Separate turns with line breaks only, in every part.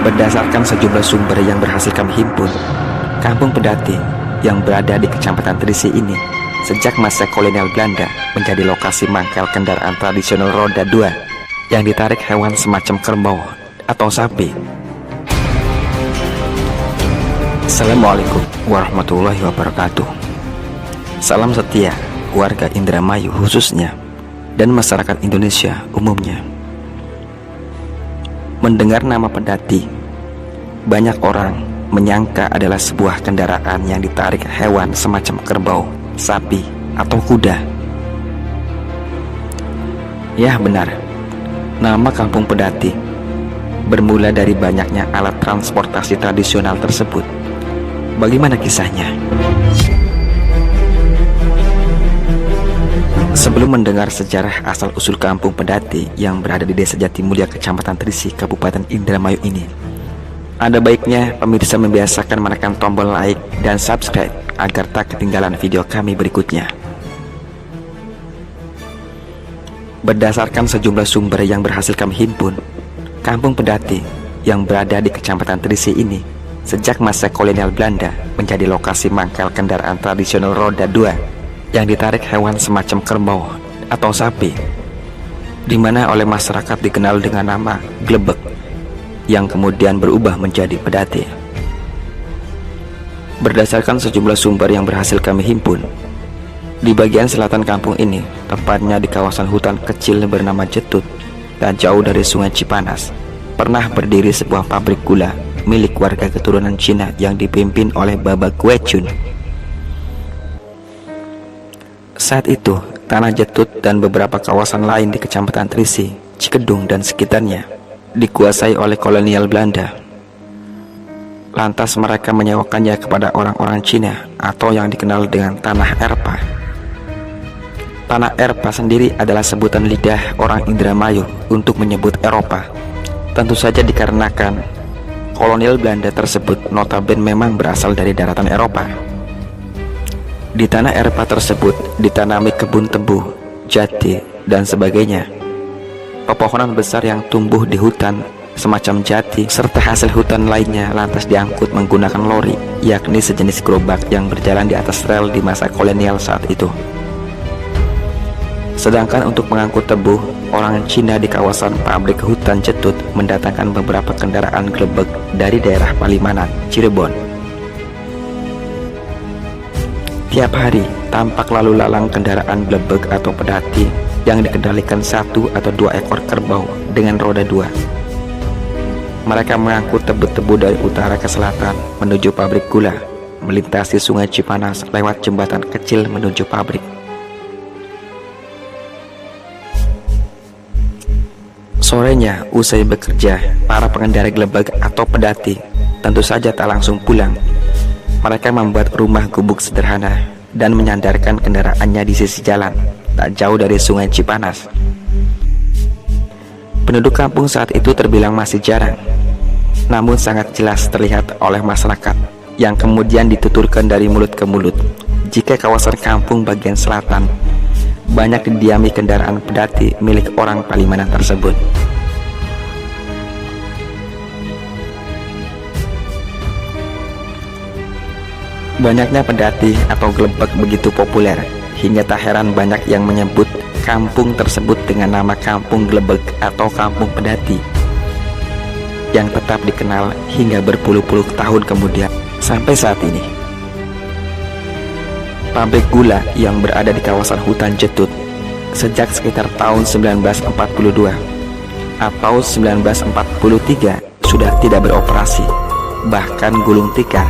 Berdasarkan sejumlah sumber yang berhasil kami himpun, Kampung Pedati yang berada di Kecamatan Trisi ini sejak masa kolonial Belanda menjadi lokasi mangkal kendaraan tradisional roda 2 yang ditarik hewan semacam kerbau atau sapi. Assalamualaikum warahmatullahi wabarakatuh. Salam setia warga Indramayu khususnya dan masyarakat Indonesia umumnya. Mendengar nama Pedati, banyak orang menyangka adalah sebuah kendaraan yang ditarik hewan semacam kerbau, sapi, atau kuda. Ya benar, nama Kampung Pedati bermula dari banyaknya alat transportasi tradisional tersebut. Bagaimana kisahnya? Sebelum mendengar sejarah asal-usul Kampung Pedati yang berada di Desa Jatimulya, Kecamatan Trisi, Kabupaten Indramayu ini, ada baiknya pemirsa membiasakan menekan tombol like dan subscribe agar tak ketinggalan video kami berikutnya. Berdasarkan sejumlah sumber yang berhasil kami himpun, Kampung Pedati yang berada di Kecamatan Trisi ini sejak masa kolonial Belanda menjadi lokasi mangkal kendaraan tradisional roda 2 yang ditarik hewan semacam kerbau atau sapi, di mana oleh masyarakat dikenal dengan nama glebek, yang kemudian berubah menjadi Pedati. Berdasarkan sejumlah sumber yang berhasil kami himpun, di bagian selatan kampung ini, tepatnya di kawasan hutan kecil bernama Jetut dan jauh dari Sungai Cipanas, pernah berdiri sebuah pabrik gula milik warga keturunan Cina yang dipimpin oleh Baba Guechun. Saat itu, tanah Jetut dan beberapa kawasan lain di Kecamatan Trisi, Cikedung dan sekitarnya dikuasai oleh kolonial Belanda. Lantas mereka menyewakannya kepada orang-orang Cina atau yang dikenal dengan Tanah Erpa. Tanah Erpa sendiri adalah sebutan lidah orang Indramayu untuk menyebut Eropa. Tentu saja dikarenakan kolonial Belanda tersebut notabene memang berasal dari daratan Eropa. Di tanah Erpa tersebut ditanami kebun tebu, jati, dan sebagainya. Pepohonan besar yang tumbuh di hutan semacam jati serta hasil hutan lainnya lantas diangkut menggunakan lori, yakni sejenis gerobak yang berjalan di atas rel di masa kolonial saat itu. Sedangkan untuk mengangkut tebu, orang Cina di kawasan pabrik hutan Jetut mendatangkan beberapa kendaraan glebek dari daerah Palimanan, Cirebon. Tiap hari tampak lalu lalang kendaraan glebek atau pedati yang dikendalikan 1 atau 2 ekor kerbau dengan roda 2. Mereka mengangkut tebu-tebu dari utara ke selatan menuju pabrik gula, melintasi Sungai Cipanas lewat jembatan kecil menuju pabrik. Sorenya, usai bekerja, para pengendara glebek atau pedati tentu saja tak langsung pulang. Mereka membuat rumah gubuk sederhana dan menyandarkan kendaraannya di sisi jalan, tak jauh dari Sungai Cipanas. Penduduk kampung saat itu terbilang masih jarang, namun sangat jelas terlihat oleh masyarakat yang kemudian dituturkan dari mulut ke mulut jika kawasan kampung bagian selatan banyak didiami kendaraan pedati milik orang Palimanan tersebut. Banyaknya pedati atau glebek begitu populer hingga tak heran banyak yang menyebut kampung tersebut dengan nama Kampung Glebek atau Kampung Pedati, yang tetap dikenal hingga berpuluh-puluh tahun kemudian sampai saat ini. Pabrik gula yang berada di kawasan hutan Jetut sejak sekitar tahun 1942 atau 1943 sudah tidak beroperasi, bahkan gulung tikar.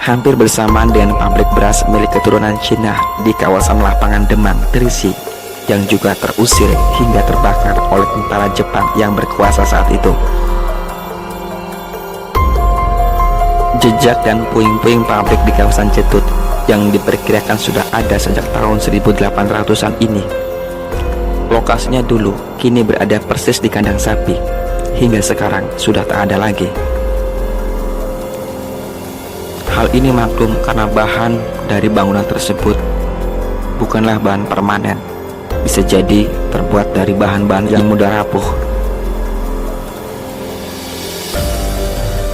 Hampir bersamaan dengan pabrik beras milik keturunan Cina di kawasan lapangan Demang, Trisi, yang juga terusir hingga terbakar oleh tentara Jepang yang berkuasa saat itu. Jejak dan puing-puing pabrik di kawasan Jetut yang diperkirakan sudah ada sejak tahun 1800-an ini, lokasinya dulu kini berada persis di kandang sapi, hingga sekarang sudah tak ada lagi. Hal ini maklum karena bahan dari bangunan tersebut bukanlah bahan permanen, bisa jadi terbuat dari bahan-bahan yang mudah rapuh.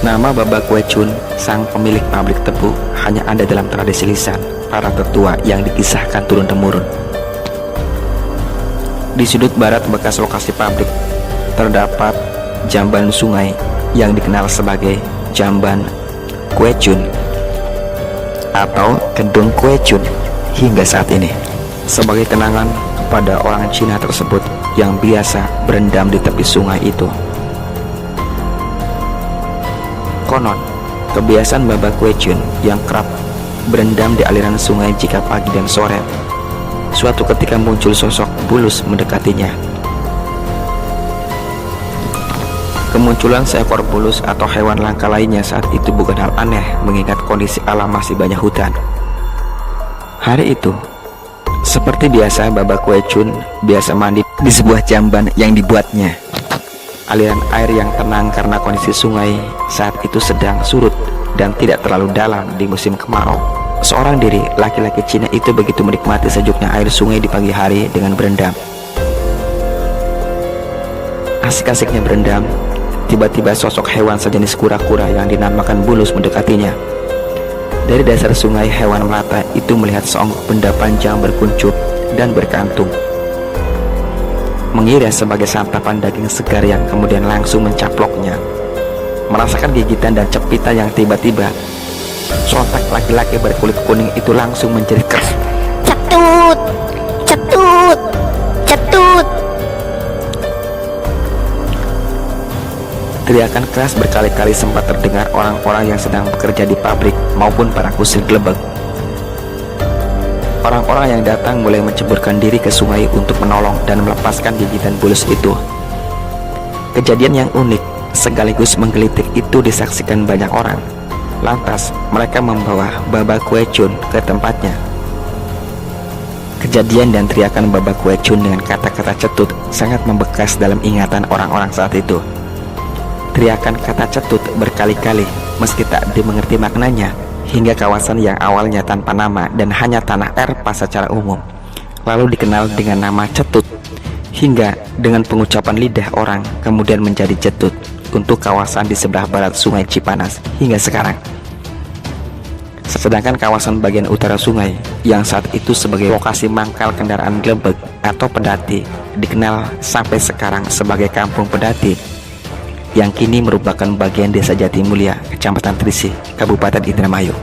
Nama Baba Kue Chun, sang pemilik pabrik tebu, hanya ada dalam tradisi lisan para tetua yang dikisahkan turun-temurun. Di sudut barat bekas lokasi pabrik terdapat jamban sungai yang dikenal sebagai Jamban Kue Chun atau Kedung Kue Chun hingga saat ini, sebagai kenangan kepada orang Cina tersebut yang biasa berendam di tepi sungai itu. Konon, kebiasaan Baba Kue Chun yang kerap berendam di aliran sungai jika pagi dan sore, suatu ketika muncul sosok bulus mendekatinya. Kemunculan seekor bulus atau hewan langka lainnya saat itu bukan hal aneh mengingat kondisi alam masih banyak hutan. Hari itu, seperti biasa, Baba Kue Chun biasa mandi di sebuah jamban yang dibuatnya. Aliran air yang tenang karena kondisi sungai saat itu sedang surut dan tidak terlalu dalam di musim kemarau. Seorang diri laki-laki Cina itu begitu menikmati sejuknya air sungai di pagi hari dengan berendam. Asik-asiknya berendam, tiba-tiba sosok hewan sejenis kura-kura yang dinamakan bulus mendekatinya. Dari dasar sungai, hewan melata itu melihat seonggok benda panjang berkuncup dan berkantung, mengira sebagai santapan daging segar yang kemudian langsung mencaploknya. Merasakan gigitan dan cepitan yang tiba-tiba, sontak laki-laki berkulit kuning itu langsung menjerit keras, "Cetut! Cetut! Cetut!" Teriakan keras berkali-kali sempat terdengar orang-orang yang sedang bekerja di pabrik maupun para kusir gelebeg. Orang-orang yang datang mulai menceburkan diri ke sungai untuk menolong dan melepaskan gigitan bulus itu. Kejadian yang unik sekaligus menggelitik itu disaksikan banyak orang. Lantas mereka membawa Baba Kue Chun ke tempatnya. Kejadian dan teriakan Baba Kue Chun dengan kata-kata cetut sangat membekas dalam ingatan orang-orang saat itu. Teriakan kata cetut berkali-kali meski tak dimengerti maknanya, hingga kawasan yang awalnya tanpa nama dan hanya tanah erpas secara umum lalu dikenal dengan nama Cetut, hingga dengan pengucapan lidah orang kemudian menjadi Cetut untuk kawasan di sebelah barat Sungai Cipanas hingga sekarang. Sedangkan kawasan bagian utara sungai yang saat itu sebagai lokasi mangkal kendaraan gelebeg atau pedati dikenal sampai sekarang sebagai Kampung Pedati, yang kini merupakan bagian Desa Jatimulya, Kecamatan Trisi, Kabupaten Indramayu.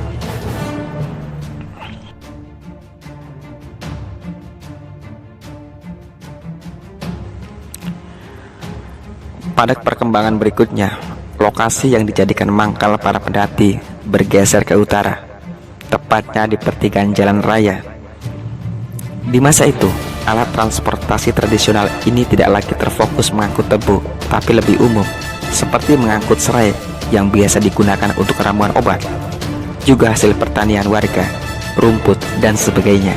Pada perkembangan berikutnya, lokasi yang dijadikan mangkal para pedati bergeser ke utara, tepatnya di pertigaan jalan raya. Di masa itu, alat transportasi tradisional ini tidak lagi terfokus mengangkut tebu, tapi lebih umum, seperti mengangkut serai yang biasa digunakan untuk ramuan obat, juga hasil pertanian warga, rumput, dan sebagainya.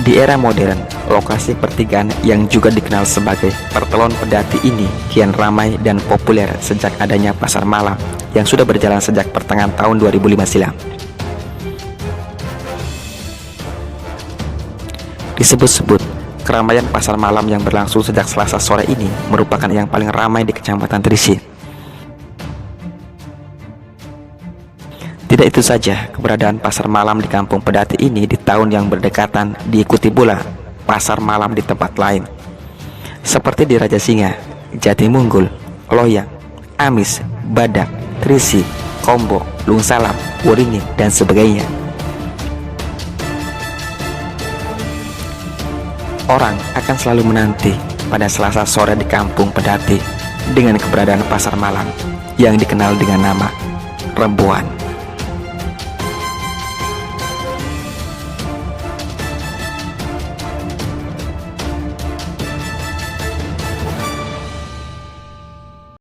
Di era modern, lokasi pertigaan yang juga dikenal sebagai Pertelon Pedati ini kian ramai dan populer sejak adanya pasar malam yang sudah berjalan sejak pertengahan tahun 2005 silam. Disebut-sebut, keramaian pasar malam yang berlangsung sejak Selasa sore ini merupakan yang paling ramai di Kecamatan Trisi. Tidak itu saja, keberadaan pasar malam di Kampung Pedati ini di tahun yang berdekatan diikuti pula pasar malam di tempat lain, seperti di Rajasinga, Jatimunggul, Loyang, Amis, Badak, Trisi, Kombo, Lungsalam, Waringin, dan sebagainya. Orang akan selalu menanti pada Selasa sore di Kampung Pedati dengan keberadaan pasar malam yang dikenal dengan nama Rembuan.